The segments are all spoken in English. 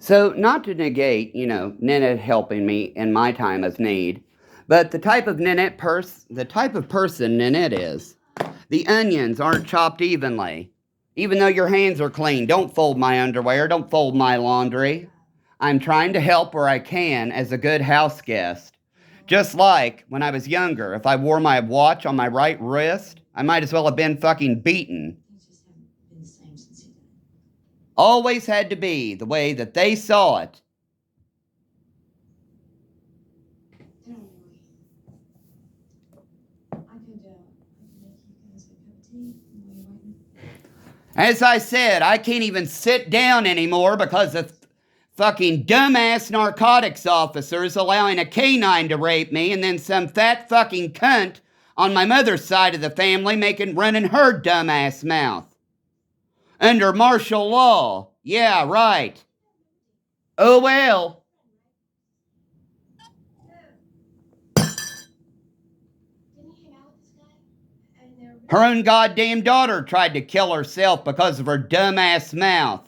So, not to negate, Ninette helping me in my time of need, but the type of person Ninette is, the onions aren't chopped evenly. Even though your hands are clean, don't fold my underwear, don't fold my laundry. I'm trying to help where I can as a good house guest. Just like when I was younger, if I wore my watch on my right wrist, I might as well have been fucking beaten. Always had to be the way that they saw it. As I said, I can't even sit down anymore because of fucking dumbass narcotics officers allowing a canine to rape me, and then some fat fucking cunt on my mother's side of the family running her dumbass mouth. Under martial law. Yeah, right. Oh well. Her own goddamn daughter tried to kill herself because of her dumbass mouth.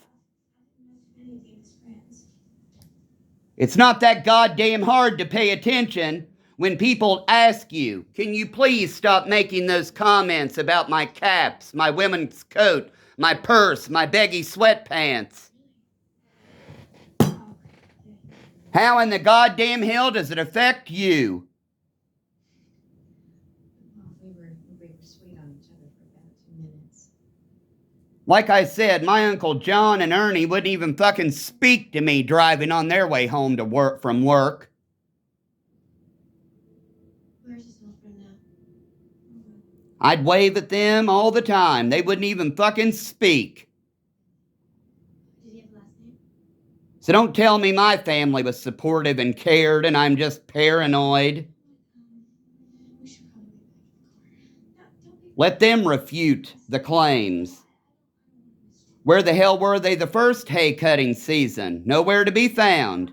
It's not that goddamn hard to pay attention when people ask you, can you please stop making those comments about my caps, my women's coat, my purse, my baggy sweatpants? How in the goddamn hell does it affect you? Like I said, my Uncle John and Ernie wouldn't even fucking speak to me driving on their way home to work from work. I'd wave at them all the time. They wouldn't even fucking speak. So don't tell me my family was supportive and cared and I'm just paranoid. Let them refute the claims. Where the hell were they the first hay cutting season? Nowhere to be found.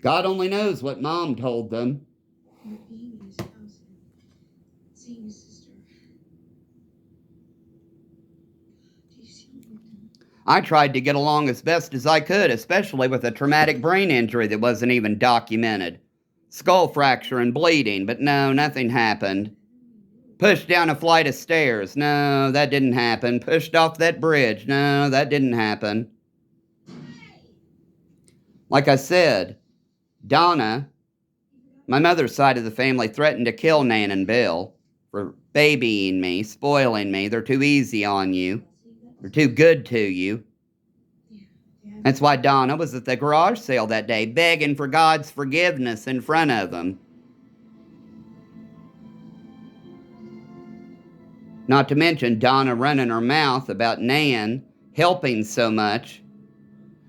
God only knows what Mom told them. I tried to get along as best as I could, especially with a traumatic brain injury that wasn't even documented. Skull fracture and bleeding, but no, nothing happened. Pushed down a flight of stairs. No, that didn't happen. Pushed off that bridge. No, that didn't happen. Like I said, Donna, my mother's side of the family, threatened to kill Nan and Bill for babying me, spoiling me. They're too easy on you. They're too good to you. That's why Donna was at the garage sale that day, begging for God's forgiveness in front of them. Not to mention Donna running her mouth about Nan helping so much.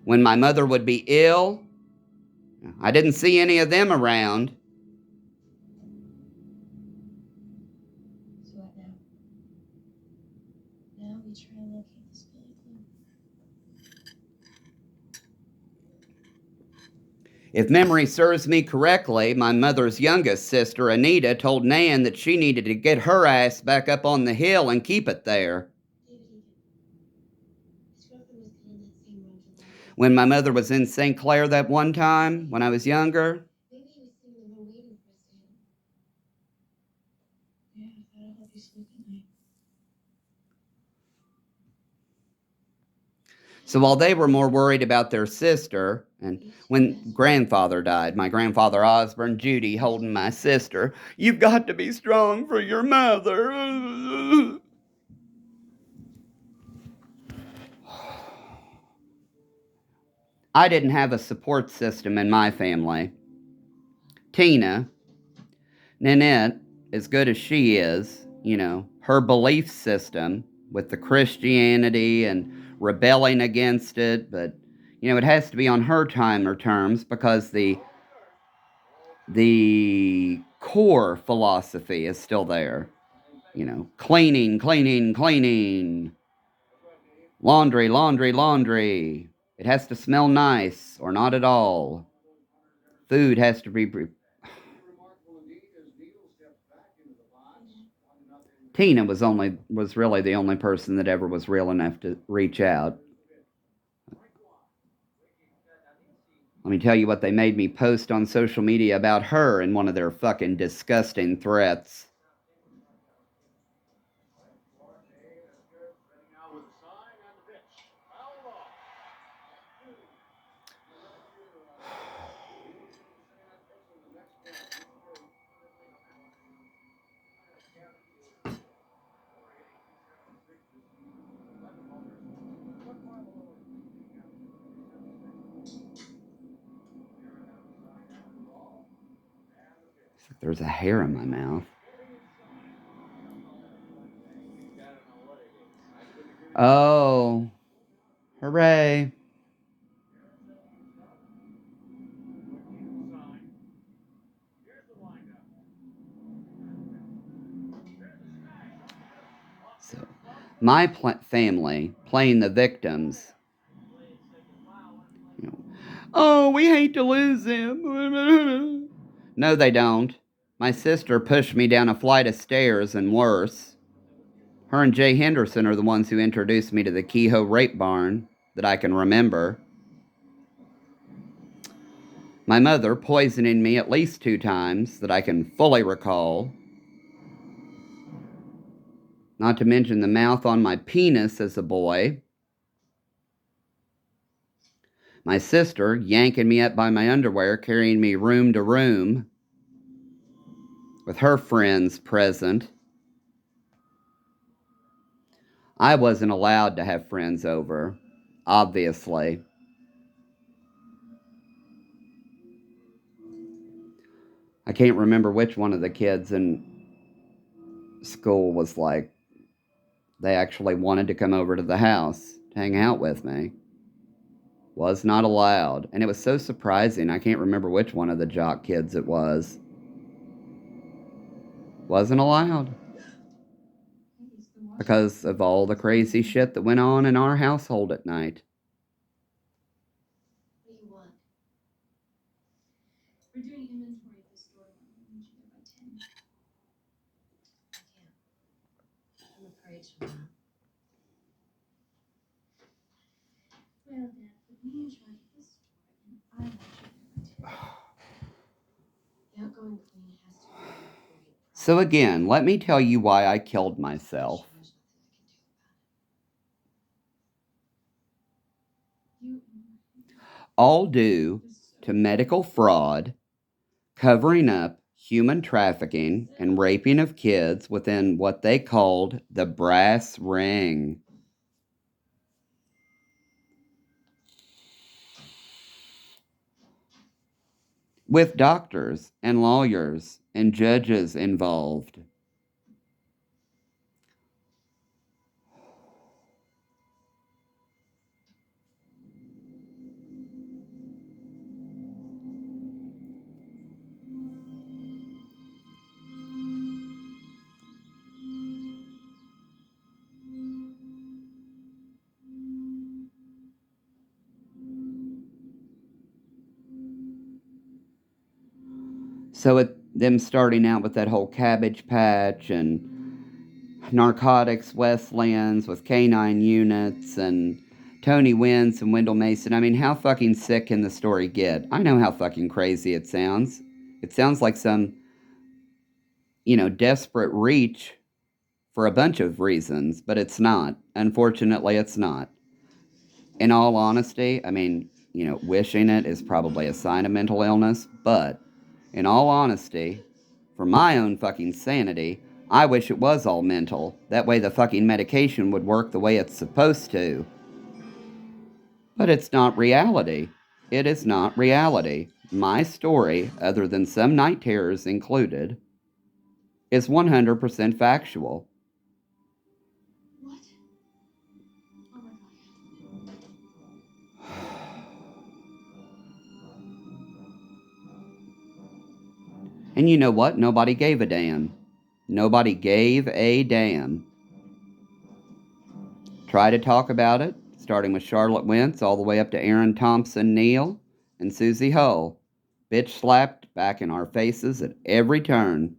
When my mother would be ill, I didn't see any of them around. So what now? Now we try and locate this bullet. If memory serves me correctly, my mother's youngest sister, Anita, told Nan that she needed to get her ass back up on the hill and keep it there. When my mother was in St. Clair that one time, when I was younger, so while they were more worried about their sister, and when grandfather died, my grandfather Osborne, Judy holding my sister, you've got to be strong for your mother. I didn't have a support system in my family. Tina, Ninette, as good as she is, her belief system with the Christianity and rebelling against it, but it has to be on her time or terms because the core philosophy is still there. Cleaning, cleaning, cleaning. Laundry, laundry, laundry. It has to smell nice or not at all. Food has to be Tina was really the only person that ever was real enough to reach out. Let me tell you what they made me post on social media about her in one of their fucking disgusting threats. There's a hair in my mouth. Oh, hooray. So, my family playing the victims. You know, oh, we hate to lose him. No, they don't. My sister pushed me down a flight of stairs and worse. Her and Jay Henderson are the ones who introduced me to the Kehoe rape barn that I can remember. My mother poisoning me at least 2 times that I can fully recall. Not to mention the mouth on my penis as a boy. My sister yanking me up by my underwear, carrying me room to room with her friends present. I wasn't allowed to have friends over, obviously. I can't remember which one of the kids in school was like, they actually wanted to come over to the house to hang out with me. Was not allowed. And it was so surprising. I can't remember which one of the jock kids it was. Wasn't allowed. Because of all the crazy shit that went on in our household at night. What do you want? We're doing inventory at the store. I need you there by 10. I can't. I'm afraid to run. Well, Dad, put me in charge of the store, and I want you there by 10. The outgoing queen has to be there before we. So again, let me tell you why I killed myself. All due to medical fraud, covering up human trafficking and raping of kids within what they called the brass ring. With doctors and lawyers and judges involved. So them starting out with that whole Cabbage Patch and Narcotics Westlands with canine units and Tony Wins and Wendell Mason. I mean, how fucking sick can the story get? I know how fucking crazy it sounds. It sounds like some, desperate reach for a bunch of reasons, but it's not. Unfortunately, it's not. In all honesty, I mean, wishing it is probably a sign of mental illness, but in all honesty, for my own fucking sanity, I wish it was all mental. That way the fucking medication would work the way it's supposed to. But it's not reality. It is not reality. My story, other than some night terrors included, is 100% factual. What? Oh my God. And you know what? Nobody gave a damn. Nobody gave a damn. Try to talk about it, starting with Charlotte Wentz all the way up to Aaron Thompson Neal and Susie Hull. Bitch slapped back in our faces at every turn.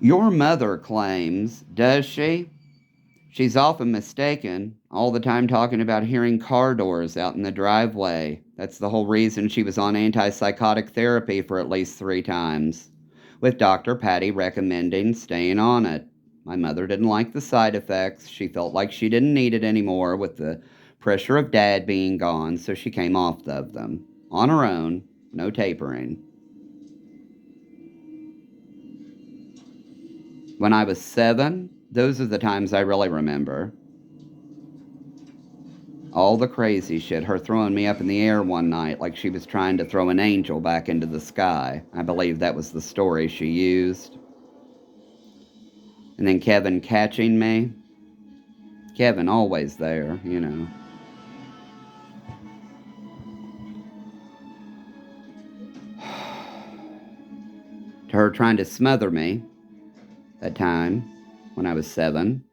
Your mother claims, does she? She's often mistaken, all the time talking about hearing car doors out in the driveway. That's the whole reason she was on antipsychotic therapy for at least 3 times, with Dr. Patty recommending staying on it. My mother didn't like the side effects. She felt like she didn't need it anymore with the pressure of Dad being gone, so she came off of them. On her own, no tapering. When I was 7, those are the times I really remember. All the crazy shit, her throwing me up in the air one night like she was trying to throw an angel back into the sky. I believe that was the story she used. And then Kevin catching me. Kevin always there, you know. To her trying to smother me that time when I was 7.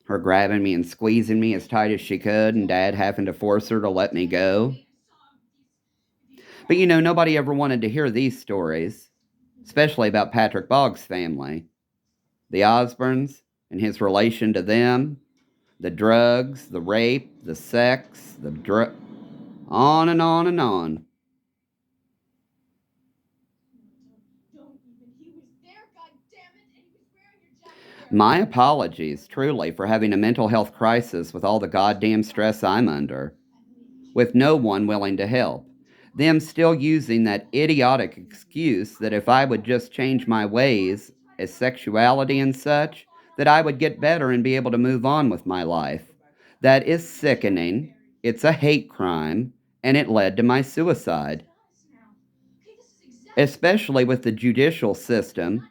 Her grabbing me and squeezing me as tight as she could, and Dad having to force her to let me go. But you know, nobody ever wanted to hear these stories, especially about Patrick Boggs' family. The Osbournes and his relation to them, the drugs, the rape, the sex, on and on and on. My apologies, truly, for having a mental health crisis with all the goddamn stress I'm under, with no one willing to help. Them still using that idiotic excuse that if I would just change my ways, as sexuality and such, that I would get better and be able to move on with my life. That is sickening. It's a hate crime, and it led to my suicide. Especially with the judicial system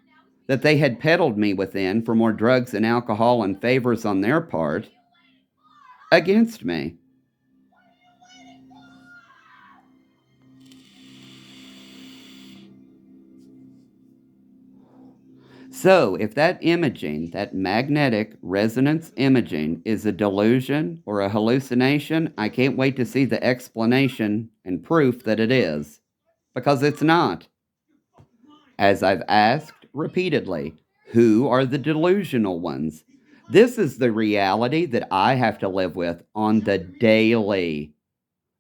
that they had peddled me within for more drugs and alcohol and favors on their part against me. So, if that imaging, that magnetic resonance imaging, is a delusion or a hallucination, I can't wait to see the explanation and proof that it is. Because it's not. As I've asked repeatedly, who are the delusional ones? This is the reality that I have to live with on the daily.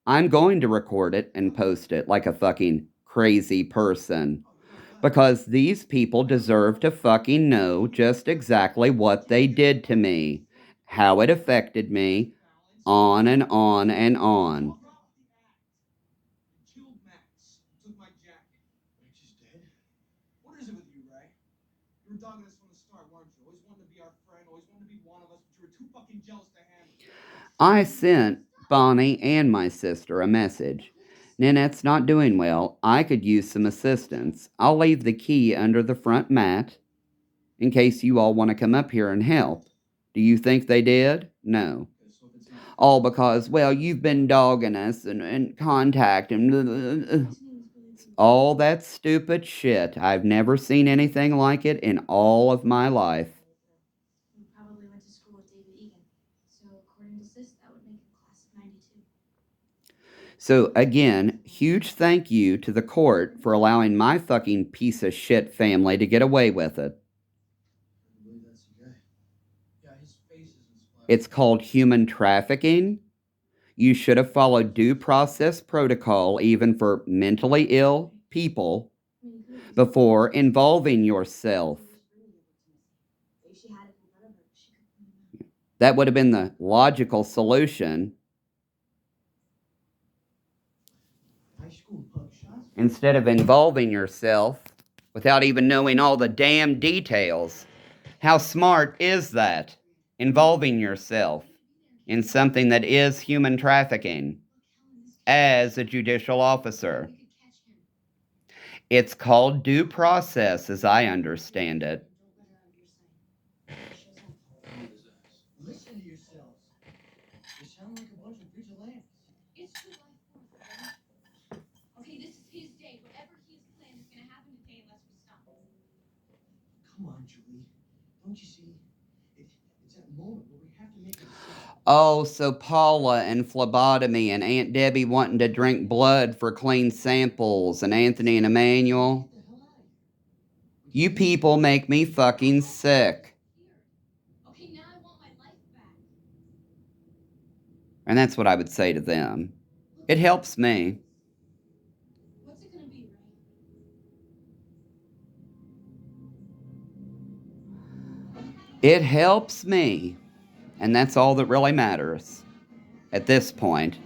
I'm going to record it and post it like a fucking crazy person. Because these people deserve to fucking know just exactly what they did to me, how it affected me, on and on and on. I sent Bonnie and my sister a message. Nanette's not doing well. I could use some assistance. I'll leave the key under the front mat in case you all want to come up here and help. Do you think they did? No. All because, well, you've been dogging us and contacting. All that stupid shit. I've never seen anything like it in all of my life. You probably went to school with David Egan. So according to Sis, that would make him class of 92. So again, huge thank you to the court for allowing my fucking piece of shit family to get away with it. It's called human trafficking. You should have followed due process protocol even for mentally ill people before involving yourself. That would have been the logical solution. Instead of involving yourself without even knowing all the damn details. How smart is that? Involving yourself in something that is human trafficking as a judicial officer. It's called due process, as I understand it. Listen to yourselves. You sound like a bunch of vigilantes. It's July 4th, okay? This is his day. Whatever he's planned is gonna happen today unless we stop. Come on, Julie. Don't you see? It's that moment where we have to make a decision. Oh, so Paula and phlebotomy and Aunt Debbie wanting to drink blood for clean samples and Anthony and Emmanuel. You people make me fucking sick. Okay, now I want my life back. And that's what I would say to them. It helps me. What's it gonna be, Ray? It helps me. And that's all that really matters at this point.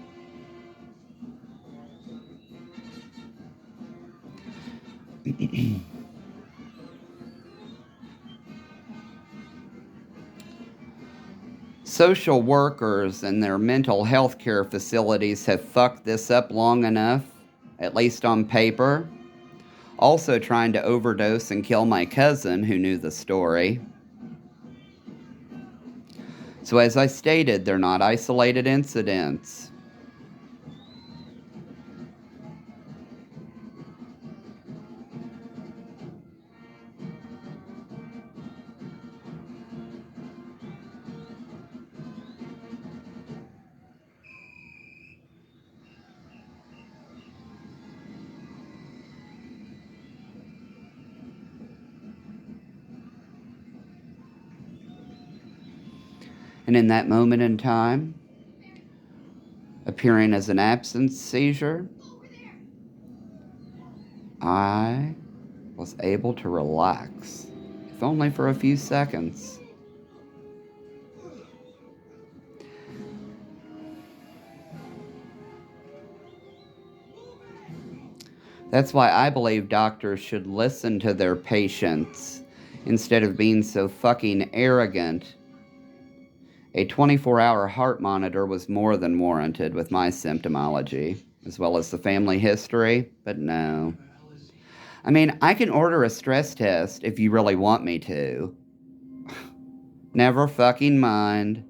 Social workers and their mental health care facilities have fucked this up long enough, at least on paper. Also trying to overdose and kill my cousin who knew the story. So as I stated, they're not isolated incidents. And in that moment in time, appearing as an absence seizure, I was able to relax, if only for a few seconds. That's why I believe doctors should listen to their patients instead of being so fucking arrogant. A 24-hour heart monitor was more than warranted with my symptomology, as well as the family history, but no. I mean, I can order a stress test if you really want me to. Never fucking mind.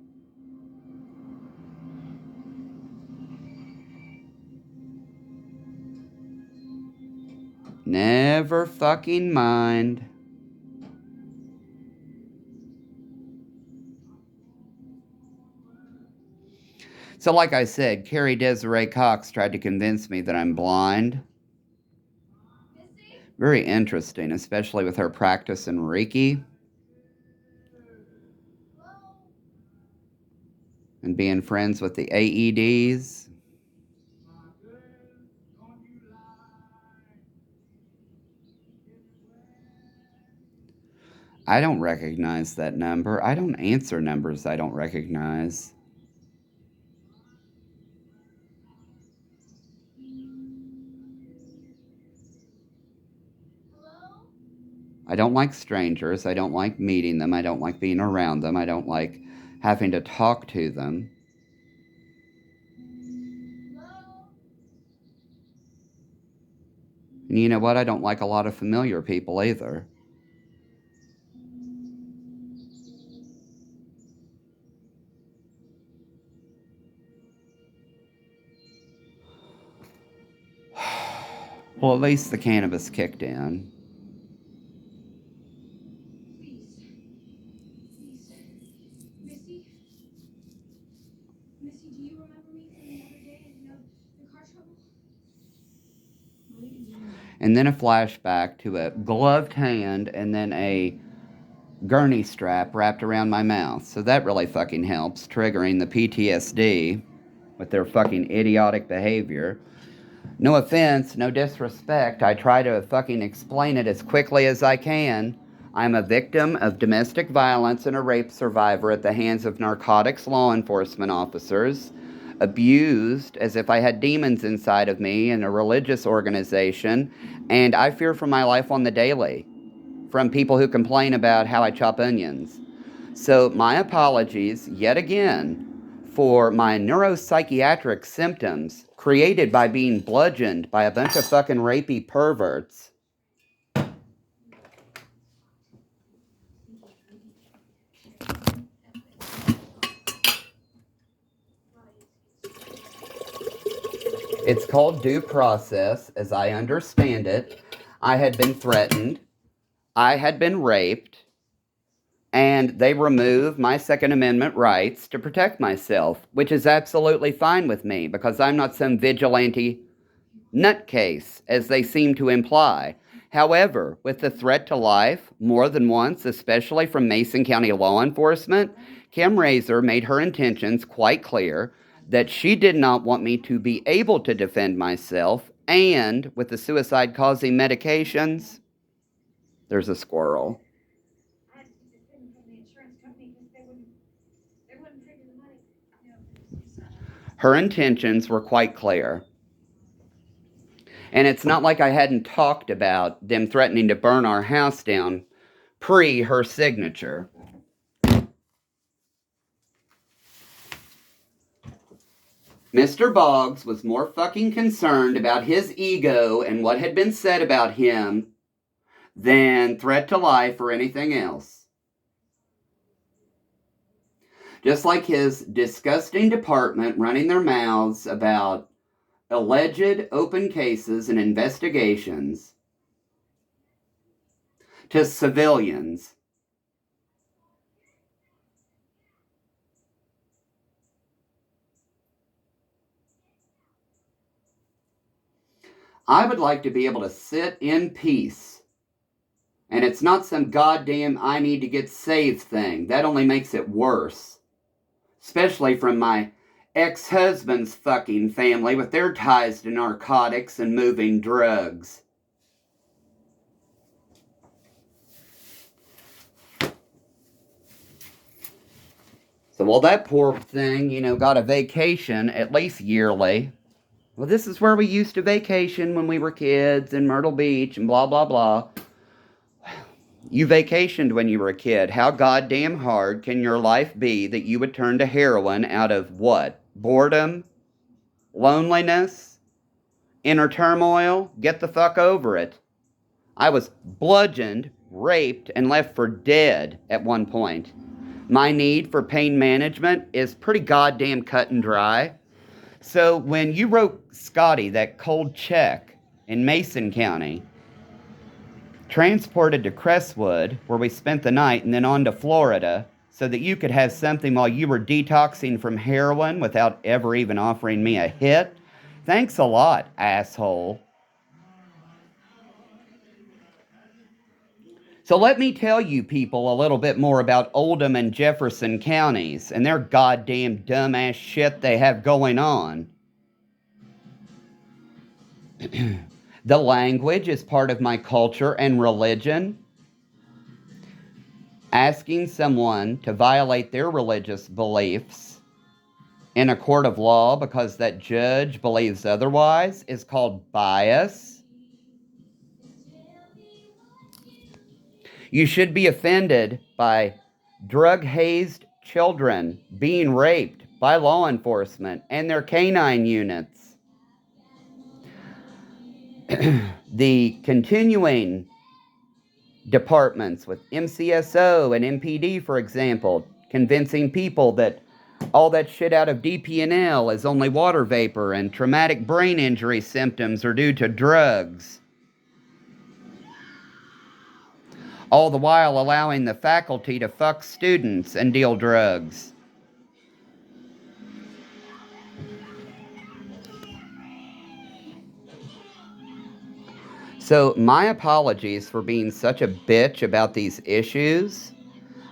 Never fucking mind. So like I said, Carrie Desiree Cox tried to convince me that I'm blind. Very interesting, especially with her practice in Reiki. And being friends with the AEDs. I don't recognize that number. I don't answer numbers I don't recognize. Hello? I don't like strangers. I don't like meeting them. I don't like being around them. I don't like having to talk to them. Hello? And you know what? I don't like a lot of familiar people either. Well, at least the cannabis kicked in. Please. Please. Missy? Missy, do you remember me from the other day? You know, the car trouble? What did you do? And then a flashback to a gloved hand and then a gurney strap wrapped around my mouth. So that really fucking helps, triggering the PTSD with their fucking idiotic behavior. No offense, no disrespect. I try to fucking explain it as quickly as I can. I'm a victim of domestic violence and a rape survivor at the hands of narcotics law enforcement officers. Abused as if I had demons inside of me in a religious organization. And I fear for my life on the daily from people who complain about how I chop onions. So my apologies yet again for my neuropsychiatric symptoms created by being bludgeoned by a bunch of fucking rapey perverts. It's called due process, as I understand it. I had been threatened. I had been raped. And they removed my Second Amendment rights to protect myself, which is absolutely fine with me because I'm not some vigilante nutcase, as they seem to imply. However, with the threat to life more than once, especially from Mason County law enforcement, Kim Razor made her intentions quite clear that she did not want me to be able to defend myself, and with the suicide-causing medications, there's a squirrel. I had to get this thing from the insurance company because they wouldn't pay me the money. Her intentions were quite clear. And it's not like I hadn't talked about them threatening to burn our house down pre her signature. Mr. Boggs was more fucking concerned about his ego and what had been said about him than threat to life or anything else. Just like his disgusting department running their mouths about alleged open cases and investigations to civilians. I would like to be able to sit in peace. And it's not some goddamn I need to get saved thing. That only makes it worse. Especially from my ex-husband's fucking family with their ties to narcotics and moving drugs. So, well, that poor thing, got a vacation at least yearly. Well, this is where we used to vacation when we were kids in Myrtle Beach and blah, blah, blah. You vacationed when you were a kid. How goddamn hard can your life be that you would turn to heroin out of what? Boredom? Loneliness? Inner turmoil? Get the fuck over it. I was bludgeoned, raped, and left for dead at one point. My need for pain management is pretty goddamn cut and dry. So when you wrote Scotty that cold check in Mason County, transported to Crestwood, where we spent the night, and then on to Florida, so that you could have something while you were detoxing from heroin without ever even offering me a hit, thanks a lot, asshole. So let me tell you people a little bit more about Oldham and Jefferson counties and their goddamn dumbass shit they have going on. The language is part of my culture and religion. Asking someone to violate their religious beliefs in a court of law because that judge believes otherwise is called bias. You should be offended by drug-hazed children being raped by law enforcement and their canine units. The continuing departments with MCSO and MPD, for example, convincing people that all that shit out of DPNL is only water vapor and traumatic brain injury symptoms are due to drugs. All the while allowing the faculty to fuck students and deal drugs. So my apologies for being such a bitch about these issues.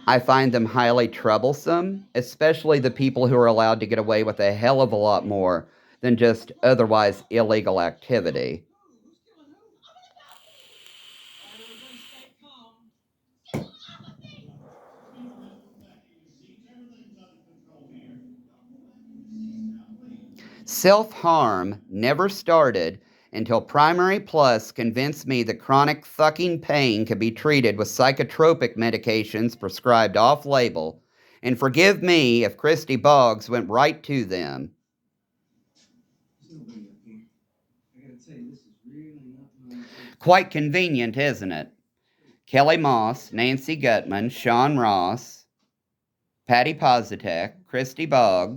I find them highly troublesome, especially the people who are allowed to get away with a hell of a lot more than just otherwise illegal activity. Self-harm never started until Primary Plus convinced me that chronic fucking pain could be treated with psychotropic medications prescribed off-label, and forgive me if Christy Boggs went right to them. Quite convenient, isn't it? Kelly Moss, Nancy Gutman, Sean Ross, Patty Positek, Christy Boggs,